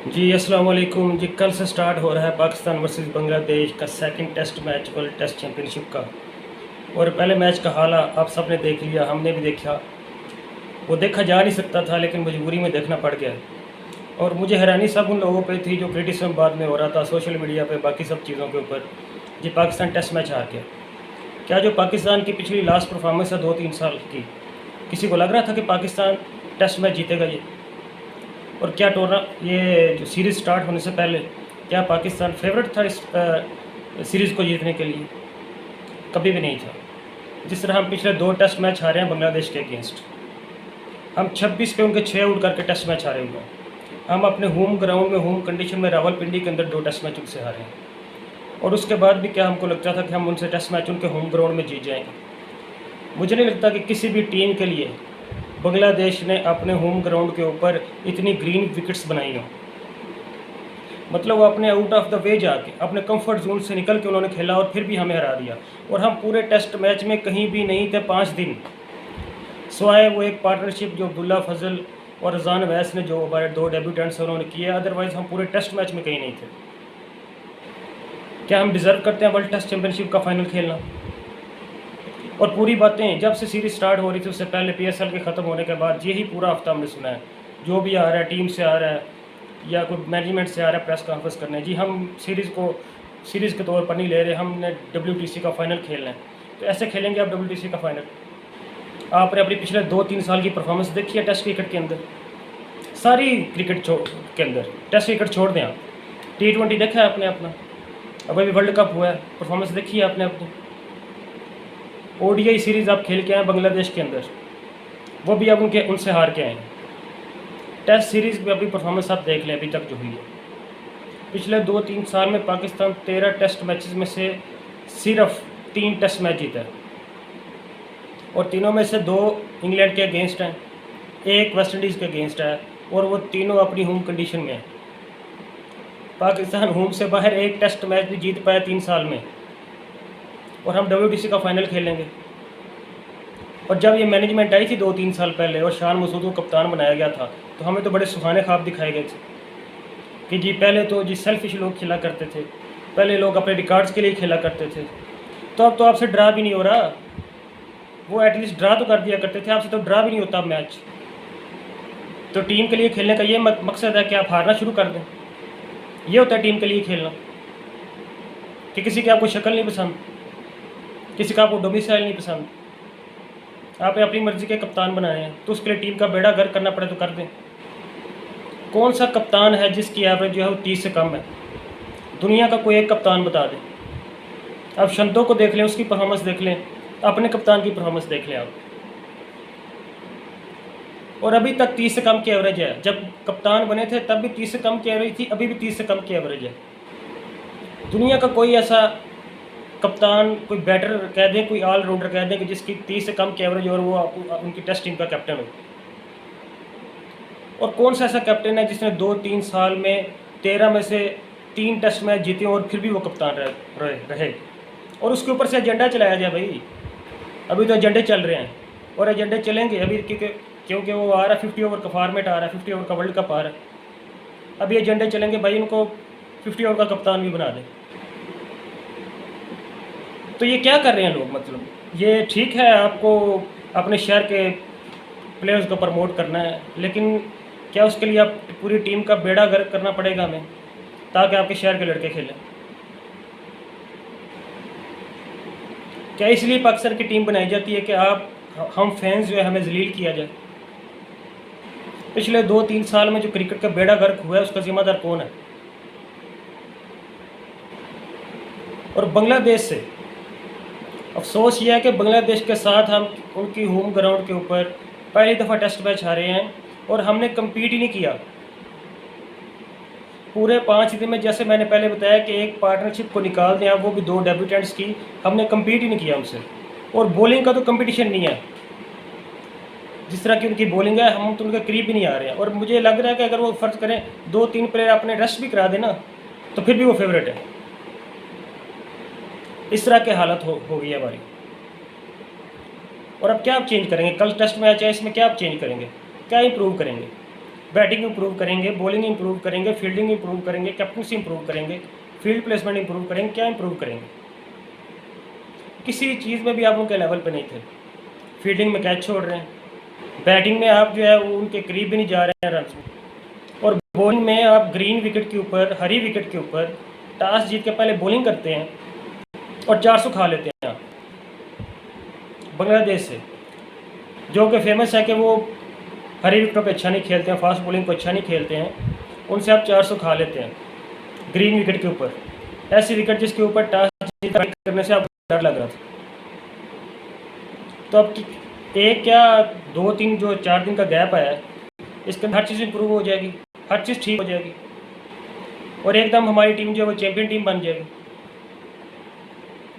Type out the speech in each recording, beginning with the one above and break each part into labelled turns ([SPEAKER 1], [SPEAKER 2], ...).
[SPEAKER 1] जी अस्सलाम वालेकुम जी। कल से स्टार्ट हो रहा है पाकिस्तान वर्सेस बांग्लादेश का second test match world test championship का। और पहले मैच का हाल आप सब ने देख लिया, हमने भी देखा। वो देखा जा नहीं सकता था लेकिन मजबूरी में देखना पड़ गया। और मुझे हैरानी सब उन लोगों पे थी जो क्रिटिसिज्म बाद में हो रहा था सोशल मीडिया पे बाकी सब चीज़ों के ऊपर। जी पाकिस्तान टेस्ट मैच हार गया। क्या जो पाकिस्तान की पिछली लास्ट परफॉर्मेंस है 2-3 साल की, किसी को लग रहा था कि पाकिस्तान टेस्ट मैच जीतेगा ये? और क्या ये जो सीरीज़ स्टार्ट होने से पहले क्या पाकिस्तान फेवरेट था इस सीरीज़ को जीतने के लिए? कभी भी नहीं था। जिस तरह हम पिछले 2 टेस्ट मैच हारे हैं बांग्लादेश के अगेंस्ट, हम 26 पे उनके 6 आउट करके टेस्ट मैच हारे हुए हैं। हम अपने होम ग्राउंड में होम कंडीशन में रावलपिंडी के अंदर 2 टेस्ट मैच उनसे हारे हैं। और उसके बाद भी क्या हमको लगता था कि हम उनसे टेस्ट मैच उनके होम ग्राउंड में जीत जाएंगे? मुझे नहीं लगता कि किसी भी टीम के लिए बांग्लादेश ने अपने होम ग्राउंड के ऊपर इतनी ग्रीन विकेट्स बनाई हो। मतलब वो अपने आउट ऑफ द वे जाके अपने कंफर्ट जोन से निकल के उन्होंने खेला और फिर भी हमें हरा दिया। और हम पूरे टेस्ट मैच में कहीं भी नहीं थे 5 दिन, सिवाय वो एक पार्टनरशिप जो अब्दुल्ला फजल और रज़ान अवैस ने जो हमारे 2 डेब्यूटेंट्स हैं उन्होंने किए। अदरवाइज़ हम पूरे टेस्ट मैच में कहीं नहीं थे। क्या हम डिज़र्व करते हैं वर्ल्ड टेस्ट चैंपियनशिप का फाइनल खेलना? और पूरी बातें जब से सीरीज़ स्टार्ट हो रही थी उससे पहले PSL के ख़त्म होने के बाद यही पूरा हफ्ता हमने सुना है। जो भी आ रहा है टीम से आ रहा है या कोई मैनेजमेंट से आ रहा है प्रेस कॉन्फ्रेंस करने, जी हम सीरीज़ के तौर पर नहीं ले रहे, हमने WTC का फ़ाइनल खेलना है। तो ऐसे खेलेंगे आप WTC का फ़ाइनल? आपने अपनी पिछले 2-3 साल की परफॉर्मेंस देखी है टेस्ट क्रिकेट के अंदर, सारी क्रिकेट के अंदर टेस्ट क्रिकेट छोड़ दें आप, T20 देखा है आपने अपना? अब अभी वर्ल्ड कप हुआ है, परफॉर्मेंस देखी है आपने अपनी? ODI सीरीज़ आप खेल के आए बांग्लादेश के अंदर, वो भी अब उनसे हार के आए हैं। टेस्ट सीरीज़ में अभी परफॉर्मेंस आप देख लें अभी तक जो हुई है। पिछले 2-3 साल में पाकिस्तान 13 टेस्ट मैचेस में से सिर्फ 3 टेस्ट मैच जीता है। और तीनों में से 2 इंग्लैंड के अगेंस्ट हैं, 1 वेस्ट इंडीज़ के अगेंस्ट है, और वो तीनों अपनी होम कंडीशन में हैं। पाकिस्तान होम से बाहर 1 टेस्ट मैच भी जीत पाया 3 साल में, और हम WTC का फाइनल खेलेंगे। और जब ये मैनेजमेंट आई थी 2-3 साल पहले और शान मसूद को कप्तान बनाया गया था, तो हमें तो बड़े सुहाने ख्वाब दिखाए गए थे कि जी पहले तो जी सेल्फिश लोग खेला करते थे, पहले लोग अपने रिकॉर्ड्स के लिए खेला करते थे। तो अब तो आपसे ड्रा भी नहीं हो रहा। वो एटलीस्ट ड्रा तो कर दिया करते थे, आपसे तो ड्रा भी नहीं होता मैच। तो टीम के लिए खेलने का ये मकसद है कि आप हारना शुरू कर दें? ये होता है टीम के लिए खेलना? कि किसी की आपको शक्ल नहीं पसंद, किसी का आपको डोमिसाइल नहीं पसंद, आपने अपनी मर्ज़ी के कप्तान बनाए हैं, तो उसके लिए टीम का बेड़ा गर्क करना पड़े तो कर दें। कौन सा कप्तान है जिसकी एवरेज जो है वो 30 से कम है? दुनिया का कोई एक कप्तान बता दें। आप शंतो को देख लें, उसकी परफॉर्मेंस देख लें, अपने कप्तान की परफॉर्मेंस देख लें आप, और अभी तक 30 से कम की एवरेज है। जब कप्तान बने थे तब भी 30 से कम की एवरेज थी, अभी भी 30 से कम की एवरेज है। दुनिया का कोई ऐसा कप्तान, कोई बैटर कह दें, कोई ऑलराउंडर कह दें कि जिसकी 30 से कम की एवरेज और वो उनकी टेस्ट टीम का कैप्टन हो? और कौन सा ऐसा कैप्टन है जिसने 2-3 साल में 13 में से 3 टेस्ट मैच जीते और फिर भी वो कप्तान रहे? और उसके ऊपर से एजेंडा चलाया जाए भाई। अभी तो एजेंडे चल रहे हैं और एजेंडे चलेंगे अभी, क्योंकि वो आ रहा है 50 ओवर का फॉर्मेट आ रहा है, 50 ओवर का वर्ल्ड कप आ रहा है। अभी एजेंडे चलेंगे भाई, उनको 50 ओवर का कप्तान भी बना दें। तो ये क्या कर रहे हैं लोग? मतलब ये ठीक है आपको अपने शहर के प्लेयर्स को प्रमोट करना है, लेकिन क्या उसके लिए आप पूरी टीम का बेड़ा गर्क करना पड़ेगा हमें ताकि आपके शहर के लड़के खेलें? क्या इसलिए पाकिस्तान की टीम बनाई जाती है कि हम फैंस जो है हमें जलील किया जाए? पिछले 2-3 साल में जो क्रिकेट का बेड़ा गर्क हुआ है उसका जिम्मेदार कौन है? और बांग्लादेश से अफसोस ये है कि बांग्लादेश के साथ हम उनकी होम ग्राउंड के ऊपर पहली दफ़ा टेस्ट मैच हारे हैं और हमने कम्पीट ही नहीं किया पूरे 5 दिन में। जैसे मैंने पहले बताया कि एक पार्टनरशिप को निकाल दें आप, वो भी 2 डेब्यूटेंट्स की, हमने कम्पीट ही नहीं किया उनसे। और बॉलिंग का तो कंपटीशन नहीं है, जिस तरह की उनकी बॉलिंग है हम तो उनके करीब भी नहीं आ रहे हैं। और मुझे लग रहा है कि अगर वो फ़र्ज़ करें 2-3 प्लेयर अपने रेस्ट भी करा देना तो फिर भी वो फेवरेट है। इस तरह की हालत हो गई है हमारी। और अब क्या आप चेंज करेंगे? कल टेस्ट मैच है, इसमें क्या आप चेंज करेंगे? क्या इम्प्रूव करेंगे? बैटिंग इंप्रूव करेंगे, बॉलिंग इंप्रूव करेंगे, फील्डिंग इंप्रूव करेंगे, कैप्टनसी इंप्रूव करेंगे, फील्ड प्लेसमेंट इंप्रूव करेंगे, क्या इंप्रूव करेंगे? किसी चीज़ में भी आप उनके लेवल पे नहीं थे। फील्डिंग में कैच छोड़ रहे हैं, बैटिंग में आप जो है वो उनके करीब भी नहीं जा रहे हैं रन में, और बॉलिंग में आप ग्रीन विकेट के ऊपर, हरी विकेट के ऊपर टॉस जीत के पहले बॉलिंग करते हैं और 400 खा लेते हैं आप बांग्लादेश से, जो कि फेमस है कि वो हरी विकेटों पे अच्छा नहीं खेलते हैं, फास्ट बॉलिंग को अच्छा नहीं खेलते हैं, उनसे आप 400 खा लेते हैं ग्रीन विकेट के ऊपर। ऐसी विकेट जिसके ऊपर टॉस करने से आपको डर लग रहा था। तो अब एक क्या 2-3 जो 4 दिन का गैप आया है, इसके अंदर हर चीज़ इंप्रूव हो जाएगी, हर चीज़ ठीक हो जाएगी, और एकदम हमारी टीम जो है वो चैंपियन टीम बन जाएगी।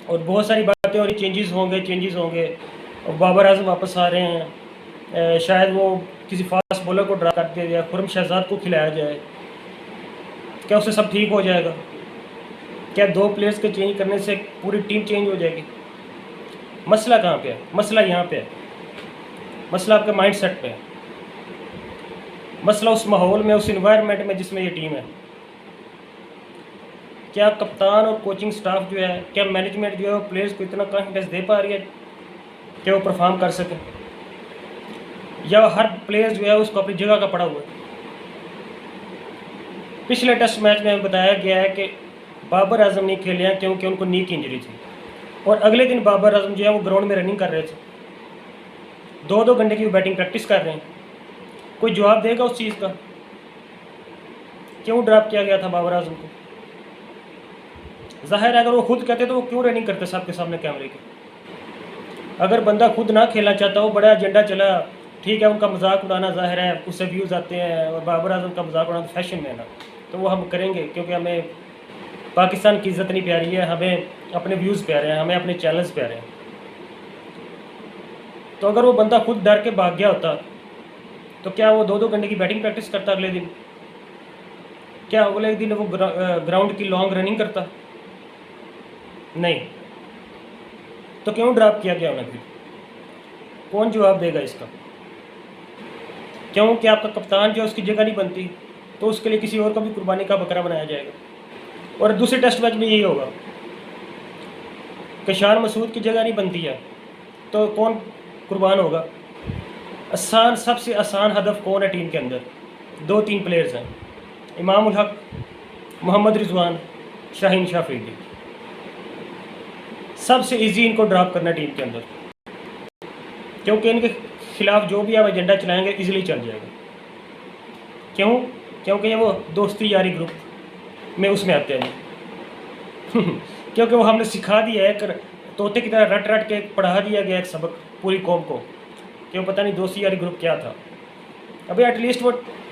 [SPEAKER 1] और बहुत सारी बातें हो रही, चेंजेस होंगे, और बाबर आजम वापस आ रहे हैं, शायद वो किसी फास्ट बॉलर को ड्रा कर दिया जाए, खुरम शहजाद को खिलाया जाए, क्या उससे सब ठीक हो जाएगा? क्या 2 प्लेयर्स के चेंज करने से पूरी टीम चेंज हो जाएगी? मसला कहाँ पे है? मसला यहाँ पे है, मसला आपके माइंड सेट पे है, मसला उस माहौल में, उस इन्वायरमेंट में जिसमें ये टीम है। क्या कप्तान और कोचिंग स्टाफ जो है, क्या मैनेजमेंट जो है वो प्लेयर्स को इतना कॉन्फिडेंस दे पा रही है कि वो परफॉर्म कर सके, या हर प्लेयर जो है उसको अपनी जगह का पड़ा हुआ है? पिछले टेस्ट मैच में हमें बताया गया है कि बाबर आजम नहीं खेले हैं क्योंकि उनको नी की इंजरी थी, और अगले दिन बाबर आजम जो है वो ग्राउंड में रनिंग कर रहे थे, 2-2 घंटे की बैटिंग प्रैक्टिस कर रहे हैं। कोई जवाब देगा उस चीज़ का? क्यों ड्रॉप किया गया था बाबर आजम को? जाहिर है अगर वो खुद कहते तो वो क्यों रनिंग करते सबके सामने कैमरे के? अगर बंदा खुद ना खेलना चाहता हो, बड़ा एजेंडा चला, ठीक है, उनका मजाक उड़ाना जाहिर है, उससे व्यूज़ आते हैं, और बाबर आजम का मजाक उड़ाना फैशन में है ना, तो वो हम करेंगे क्योंकि हमें पाकिस्तान की इज़्ज़त नहीं प्यारी है, हमें अपने व्यूज़ प्यारे हैं, हमें अपने चैनल्स प्यारे हैं। तो अगर वो बंदा खुद डर के भाग गया होता तो क्या वो 2-2 घंटे की बैटिंग प्रैक्टिस करता अगले दिन? क्या अगले दिन वो ग्राउंड की लॉन्ग रनिंग करता? नहीं। तो क्यों ड्रॉप किया गया उन्हें फिर? कौन जवाब देगा इसका? क्योंकि आपका कप्तान जो उसकी जगह नहीं बनती, तो उसके लिए किसी और का भी कुर्बानी का बकरा बनाया जाएगा। और दूसरे टेस्ट मैच में यही होगा कि शान मसूद की जगह नहीं बनती है, तो कौन कुर्बान होगा? आसान, सबसे आसान हदफ कौन है टीम के अंदर? 2-3 प्लेयर्स हैं, इमाम उल हक, मोहम्मद रिजवान, शाहीन शाह अफरीदी। सबसे इजी इनको ड्रॉप करना टीम के अंदर, क्योंकि इनके खिलाफ जो भी आप एजेंडा चलाएंगे इजीली चल जाएगा। क्यों? क्योंकि ये वो दोस्ती यारी ग्रुप में उसमें आते हैं क्योंकि वो हमने सिखा दिया है, तोते की तरह रट रट के पढ़ा दिया गया एक सबक पूरी कौम को, कि वो पता नहीं दोस्ती यारी ग्रुप क्या था। अभी एटलीस्ट वो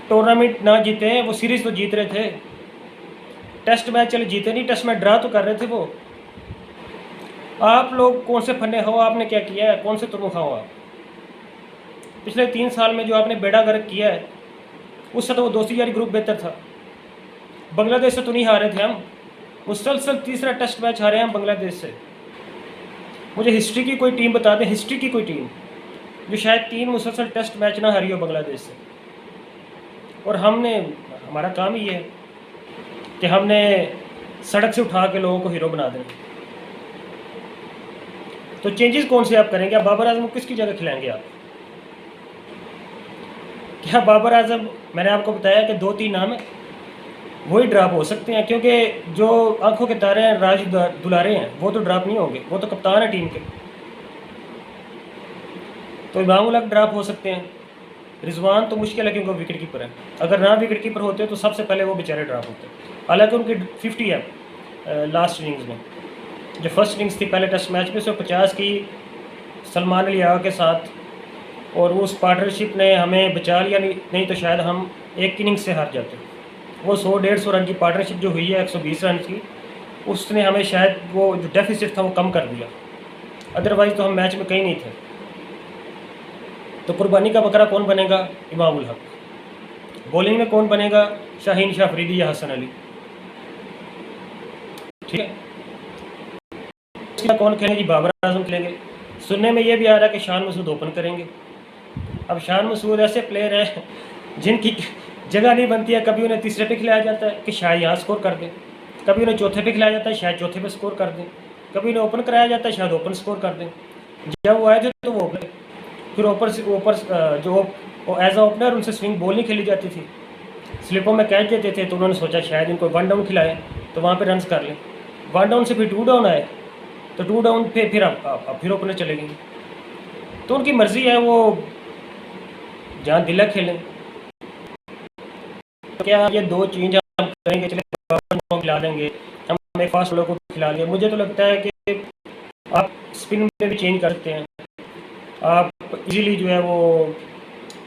[SPEAKER 1] टूर्नामेंट ना जीते हैं, वो सीरीज़ तो जीत रहे थे, टेस्ट मैच चले जीते नहीं, टेस्ट मैच ड्रा तो कर रहे थे वो। आप लोग कौन से फन्ने हो? आपने क्या किया है? कौन से तुम खाओ आप? पिछले 3 साल में जो आपने बेड़ा गर्क किया है, उससे तो वो दोस्ती यारी ग्रुप बेहतर था। बांग्लादेश से तो नहीं हारे थे हम, मुसलसल तीसरा टेस्ट मैच हारे हम बांग्लादेश से। मुझे हिस्ट्री की कोई टीम बता दें, हिस्ट्री की कोई टीम जो शायद 3 मुसलसल टेस्ट मैच ना हारी हो बांग्लादेश से। और हमारा काम ही है कि हमने सड़क से उठा के लोगों को हीरो बना दें। तो चेंजेस कौन से आप करेंगे? आप बाबर आजम को किसकी जगह खिलाएंगे आप? क्या बाबर आजम, मैंने आपको बताया कि 2-3 नाम है, वही ड्रॉप हो सकते हैं, क्योंकि जो आंखों के तारे हैं, राज दुलारे हैं, वो तो ड्रॉप नहीं होंगे, वो तो कप्तान है टीम के। तो इमाम उल हक ड्रॉप हो सकते हैं, रिजवान तो मुश्किल है क्योंकि विकेट कीपर है, अगर ना विकेट कीपर होते तो सबसे पहले वो बेचारे ड्रॉप होते। हालांकि उनकी 50 है लास्ट इनिंग्स में, जो फर्स्ट इनिंग्स थी पहले टेस्ट मैच में, 50 की सलमान अली आगा के साथ, और वो उस पार्टनरशिप ने हमें बचा लिया, नहीं तो शायद हम एक इनिंग्स से हार जाते। वो 100-150 रन की पार्टनरशिप जो हुई है 120 रन की, उसने हमें शायद वो जो डेफिसिट था वो कम कर दिया, अदरवाइज़ तो हम मैच में कहीं नहीं थे। तो कुर्बानी का बकरा कौन बनेगा? इमाम उल हक। बॉलिंग में कौन बनेगा? शाहीन शाह अफरीदी या हसन अली। ठीक है, कौन खेलेंगे? बाबर आजम खेलेंगे। सुनने में ये भी आ रहा है कि शान मसूद ओपन करेंगे। अब शान मसूद ऐसे प्लेयर है जिनकी जगह नहीं बनती है, कभी उन्हें तीसरे पे खिलाया जाता है कि शायद यहाँ स्कोर कर दें, कभी उन्हें चौथे पे खिलाया जाता है शायद चौथे पे स्कोर कर दें, कभी उन्हें ओपन कराया जाता है शायद ओपन स्कोर कर दें। जब वो आए थे तो वो ओपन, फिर ऊपर जो एज अ ओपनर उनसे स्विंग बॉल नहीं खेली जाती थी, स्लिपों में कैच देते थे, तो उन्होंने सोचा शायद इनको 1 डाउन खिलाए तो वहाँ पे रन्स कर लें। 1 डाउन से फिर 2 डाउन आए तो 2 डाउन पे फिर अब फिर ओपनर चले गए। तो उनकी मर्ज़ी है, वो जहाँ दिल है खेलें। तो क्या ये 2 चेंज हम करेंगे, चले को खिला देंगे, हम एक फास्ट बॉलर को खिला देंगे? मुझे तो लगता है कि आप स्पिन में भी चेंज कर सकते हैं, आप इजीली जो है वो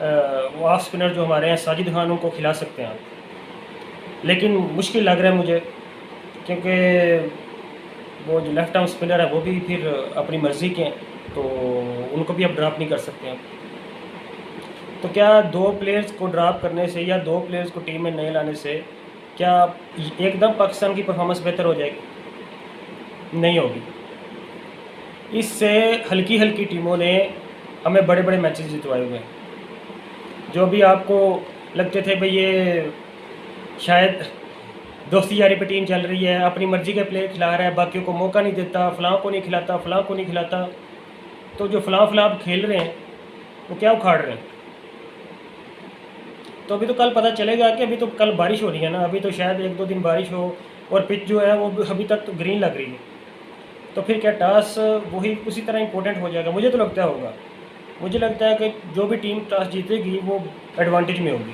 [SPEAKER 1] ऑफ स्पिनर जो हमारे हैं साजिद खान उनको खिला सकते हैं आप। लेकिन मुश्किल लग रहा है मुझे, क्योंकि वो जो लेफ्ट आर्म स्पिनर है वो भी फिर अपनी मर्ज़ी के हैं, तो उनको भी अब ड्रॉप नहीं कर सकते हैं। तो क्या 2 प्लेयर्स को ड्रॉप करने से या 2 प्लेयर्स को टीम में नहीं लाने से क्या एकदम पाकिस्तान की परफॉर्मेंस बेहतर हो जाएगी? नहीं होगी। इससे हल्की हल्की टीमों ने हमें बड़े बड़े मैचेस जितवाए हुए हैं। जो भी आपको लगते थे भाई ये शायद दोस्ती यारी पे टीम चल रही है, अपनी मर्ज़ी के प्लेयर खिला रहा है, बाकियों को मौका नहीं देता, फ़लाँ को नहीं खिलाता, फ़लाँ को नहीं खिलाता, तो जो फ़लाँ आप खेल रहे हैं वो क्या उखाड़ रहे हैं? तो अभी तो कल पता चलेगा कि अभी तो कल बारिश हो रही है ना, अभी तो शायद 1-2 दिन बारिश हो और पिच जो है वो अभी तक तो ग्रीन लग रही है। तो फिर क्या टॉस वही उसी तरह इंपॉर्टेंट हो जाएगा? मुझे तो लगता होगा। मुझे लगता है कि जो भी टीम टॉस जीतेगी वो एडवांटेज में होगी,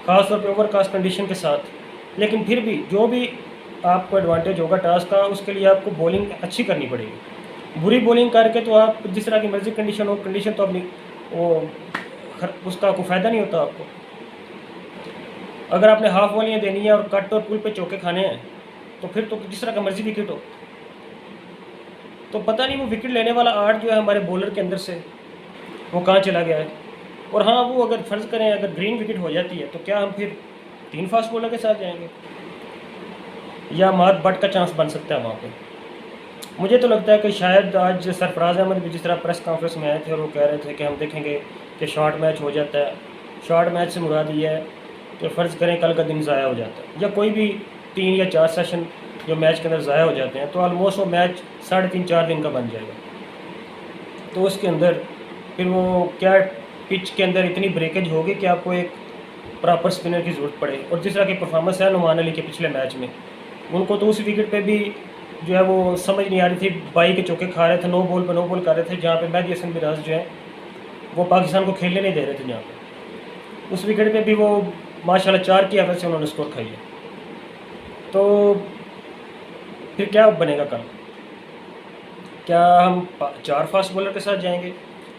[SPEAKER 1] ख़ास तौर पे ओवरकास्ट कंडीशन के साथ। लेकिन फिर भी जो भी आपको एडवांटेज होगा टॉस का, उसके लिए आपको बॉलिंग अच्छी करनी पड़ेगी। बुरी बॉलिंग करके तो आप जिस तरह की मर्ज़ी कंडीशन हो, कंडीशन तो अपनी वो उसका कोई फ़ायदा नहीं होता आपको। अगर आपने हाफ बॉलियाँ देनी है और कट और पुल पे चौके खाने हैं, तो फिर तो जिस तरह का मर्ज़ी विकेट हो। तो पता नहीं वो विकेट लेने वाला आर्ट जो है हमारे बॉलर के अंदर से वो कहाँ चला गया है। और हाँ, वो अगर फ़र्ज़ करें अगर ग्रीन विकेट हो जाती है तो क्या हम फिर 3 फास्ट बॉलर के साथ जाएंगे या मात बट का चांस बन सकता है वहाँ पे? मुझे तो लगता है कि शायद आज सरफराज अहमद भी जिस तरह प्रेस कॉन्फ्रेंस में आए थे और वो कह रहे थे कि हम देखेंगे कि शॉर्ट मैच हो जाता है। शॉर्ट मैच से मुराद ये है कि फ़र्ज़ करें कल का दिन ज़ाया हो जाता है या कोई भी 3 या 4 सेशन जो मैच के अंदर ज़ाया हो जाते हैं, तो ऑलमोस्ट वो मैच 3.5-4 दिन का बन जाएगा। तो उसके अंदर फिर वो क्या पिच के अंदर इतनी ब्रेकेज होगी कि आपको एक प्रॉपर स्पिनर की ज़रूरत पड़े। और जिस तरह की परफॉर्मेंस है नुमान अली के पिछले मैच में, उनको तो उस विकेट पे भी जो है वो समझ नहीं आ रही थी, 22 के चौके खा रहे थे, 9 बॉल पर 9 बॉल कर रहे थे, जहाँ पे मेहदी हसन मिराज जो है वो पाकिस्तान को खेलने नहीं दे रहे थे। जहाँ पे उस विकेट पे भी वो माशाल्लाह 4 की एवरेज से उन्होंने स्कोर खाई है। तो फिर क्या बनेगा कल? क्या हम 4 फास्ट बॉलर के साथ जाएंगे,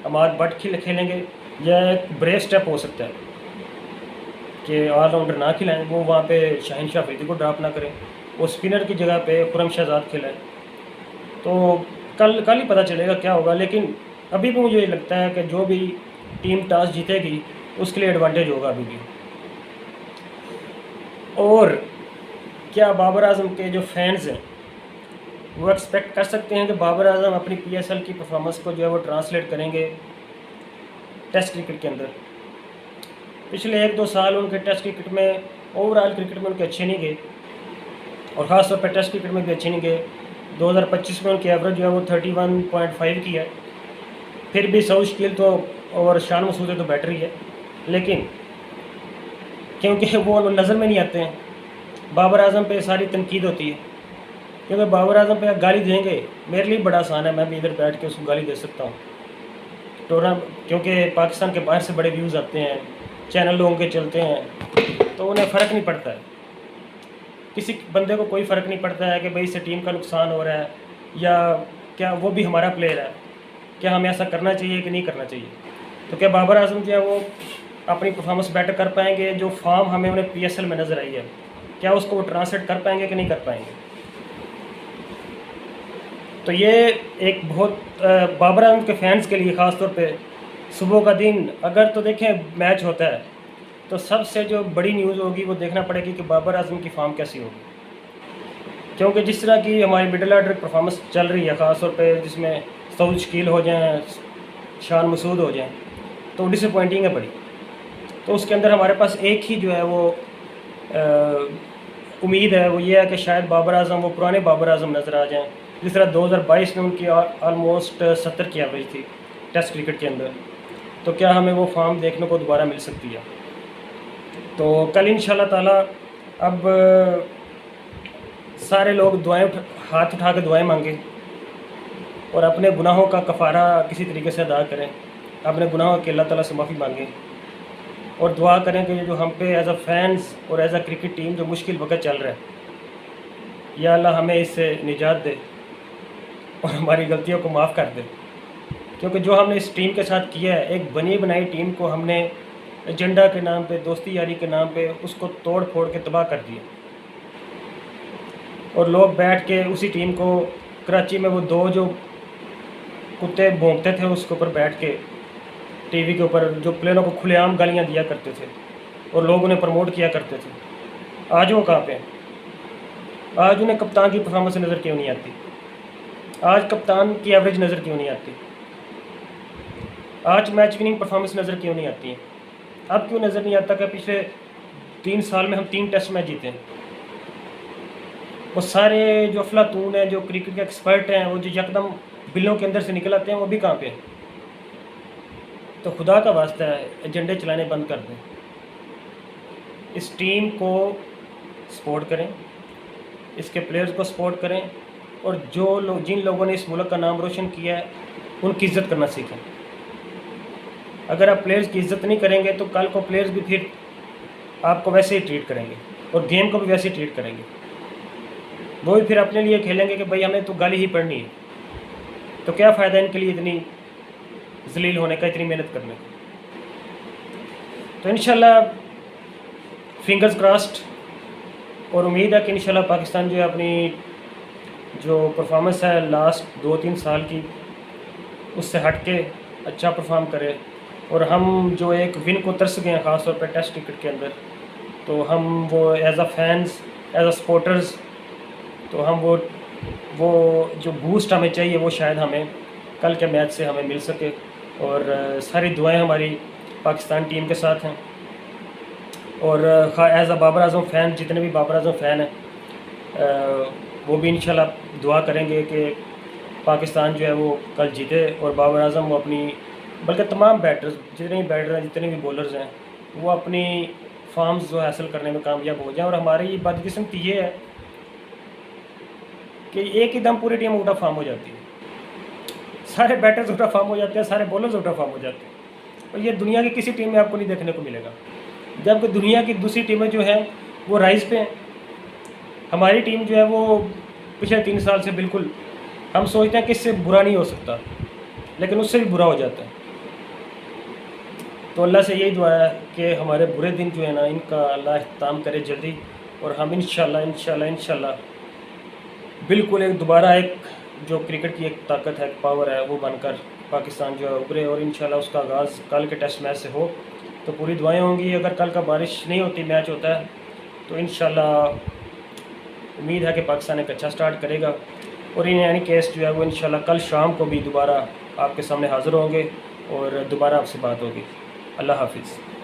[SPEAKER 1] हमारे बट खेलेंगे, या एक ब्रेव स्टेप हो सकता है कि ऑलराउंडर ना खिलाएं, वो वहाँ पे शाहीन शाह अफरीदी को ड्रॉप ना करें, वो स्पिनर की जगह पे खुरम शहजाद खिलाएं। तो कल ही पता चलेगा क्या होगा। लेकिन अभी भी मुझे लगता है कि जो भी टीम टॉस जीतेगी उसके लिए एडवांटेज होगा अभी भी। और क्या बाबर आजम के जो फैंस हैं वो एक्सपेक्ट कर सकते हैं कि बाबर आजम अपनी PSL की परफॉर्मेंस को जो है वो ट्रांसलेट करेंगे टेस्ट क्रिकेट के अंदर? पिछले 1-2 साल उनके टेस्ट क्रिकेट में, ओवरऑल क्रिकेट में उनके अच्छे नहीं गए, और ख़ास तौर पर टेस्ट क्रिकेट में भी अच्छे नहीं गए। 2025 में उनकी एवरेज जो है वो 31.5 की है। फिर भी सऊद शकील तो और शान मसूद तो बेटर ही है, लेकिन क्योंकि वो नज़र में नहीं आते हैं, बाबर आजम पे सारी तनकीद होती है। क्योंकि बाबर आजम पे गाली देंगे, मेरे लिए बड़ा आसान है, मैं भी इधर बैठ के उसको गाली दे सकता हूँ। क्योंकि पाकिस्तान के बाहर से बड़े व्यूज़ आते हैं, चैनल लोगों के चलते हैं, तो उन्हें फ़र्क नहीं पड़ता है। किसी बंदे को कोई फ़र्क नहीं पड़ता है कि भाई इससे टीम का नुकसान हो रहा है या क्या वो भी हमारा प्लेयर है, क्या हमें ऐसा करना चाहिए कि नहीं करना चाहिए। तो क्या बाबर आजम जो है वो अपनी परफॉर्मेंस बेटर कर पाएंगे? जो फॉर्म हमें उन्हें PSL में नज़र आई है, क्या उसको वो ट्रांसलेट कर पाएंगे कि नहीं कर पाएंगे? तो ये एक बहुत बाबर आजम के फैंस के लिए ख़ास तौर पे सुबह का दिन, अगर तो देखें मैच होता है तो सबसे जो बड़ी न्यूज़ होगी वो देखना पड़ेगी कि बाबर आजम की फॉर्म कैसी होगी। क्योंकि जिस तरह की हमारी मिडिल ऑर्डर परफॉर्मेंस चल रही है, ख़ास तौर पे जिसमें सऊद शकील हो जाएं, शान मसूद हो जाएं, तो डिसअपॉइंटिंग है बड़ी। तो उसके अंदर हमारे पास एक ही जो है वो उम्मीद है, वो ये है कि शायद बाबर आजम वो पुराने बाबर आजम नज़र आ जाएँ, जिस तरह 2022 में उनकी ऑलमोस्ट 70 की एवरेज थी टेस्ट क्रिकेट के अंदर। तो क्या हमें वो फॉर्म देखने को दोबारा मिल सकती है? तो कल इंशाल्लाह ताला अब सारे लोग हाथ उठा के दुआएं मांगे और अपने गुनाहों का कफ़ारा किसी तरीके से अदा करें, अपने गुनाहों के अल्लाह ताला से माफ़ी मांगें और दुआ करें कि जो हम पे एज अ फैंस और एज अ क्रिकेट टीम जो मुश्किल वक्त चल रहा है, या अल्लाह हमें इससे निजात दे और हमारी गलतियों को माफ़ कर दे। क्योंकि जो हमने इस टीम के साथ किया है, एक बनी बनाई टीम को हमने एजेंडा के नाम पे, दोस्ती यारी के नाम पे उसको तोड़ फोड़ के तबाह कर दिया। और लोग बैठ के उसी टीम को कराची में वो 2 जो कुत्ते भौंकते थे उसके ऊपर बैठ के टीवी के ऊपर जो प्लेयरों को खुलेआम गालियाँ दिया करते थे और लोग उन्हें प्रमोट किया करते थे, आज वो कहाँ पे हैं? आज उन्हें कप्तान की परफॉर्मेंस नज़र क्यों नहीं आती? आज कप्तान की एवरेज नज़र क्यों नहीं आती? आज मैच विनिंग परफॉर्मेंस नज़र क्यों नहीं आती है? अब क्यों नज़र नहीं आता कि पिछले 3 साल में हम 3 टेस्ट मैच जीते हैं? वो सारे जो अफलातून हैं, जो क्रिकेट के एक्सपर्ट हैं, वो जो यकदम बिलों के अंदर से निकल आते हैं, वो भी कहाँ पे हैं? तो खुदा का वास्ता है, एजेंडे चलाने बंद कर दें, इस टीम को सपोर्ट करें, इसके प्लेयर्स को सपोर्ट करें और जिन लोगों ने इस मुल्क का नाम रोशन किया है उनकी इज़्ज़त करना सीखें। अगर आप प्लेयर्स की इज़्ज़त नहीं करेंगे तो कल को प्लेयर्स भी फिर आपको वैसे ही ट्रीट करेंगे और गेम को भी वैसे ही ट्रीट करेंगे। वो भी फिर अपने लिए खेलेंगे कि भाई हमें तो गाली ही पड़नी है। तो क्या फ़ायदा इनके लिए इतनी जलील होने का, इतनी मेहनत करने का? तो इंशाल्लाह फिंगर्स क्रॉस्ड और उम्मीद है कि इंशाल्लाह पाकिस्तान जो है अपनी जो परफॉर्मेंस है लास्ट 2-3 साल की उससे हट के अच्छा परफॉर्म करे और हम जो एक विन को तरस गए हैं ख़ास तौर पर टेस्ट क्रिकेट के अंदर, तो हम वो as a fans, as a supporters, तो हम वो जो बूस्ट हमें चाहिए वो शायद हमें कल के मैच से हमें मिल सके। और सारी दुआएं हमारी पाकिस्तान टीम के साथ हैं और as a Babar Azam fan, जितने भी बाबर आजम फ़ैन हैं वो भी इंशाल्लाह दुआ करेंगे कि पाकिस्तान जो है वो कल जीते और बाबर आजम वो अपनी, बल्कि तमाम बैटर्स, जितने भी बैटर हैं, जितने भी बॉलर्स हैं, वो अपनी फॉर्म्स जो हासिल करने में कामयाब हो जाएं। और हमारी बदकिस्मती ये है कि एक ही दम पूरी टीम आउट ऑफ फॉर्म हो जाती है, सारे बैटर्स आउट ऑफ फॉर्म हो जाते हैं, सारे बॉलर्स आउट ऑफ फॉर्म हो जाते हैं। और ये दुनिया की किसी टीम में आपको नहीं देखने को मिलेगा, जबकि दुनिया की दूसरी टीमें जो हैं वो राइज़ पे हैं। हमारी टीम जो है वो पिछले 3 साल से बिल्कुल, हम सोचते हैं कि इससे बुरा नहीं हो सकता, लेकिन उससे भी बुरा हो जाता है। तो अल्लाह से यही दुआ है कि हमारे बुरे दिन जो है ना, इनका अल्लाह इख्तिताम करे जल्दी और हम इंशाल्लाह बिल्कुल एक दोबारा एक जो क्रिकेट की एक ताकत है, एक पावर है, वो बनकर पाकिस्तान जो है उभरे और इंशाल्लाह उसका आगाज़ कल के टेस्ट मैच से हो। तो पूरी दुआएं होंगी। अगर कल का बारिश नहीं होती, मैच होता है, तो इंशाल्लाह उम्मीद है कि पाकिस्तान एक अच्छा स्टार्ट करेगा और इन एनी केस जो है वो इंशाल्लाह कल शाम को भी दोबारा आपके सामने हाज़िर होंगे और दोबारा आपसे बात होगी। अल्लाह हाफिज़।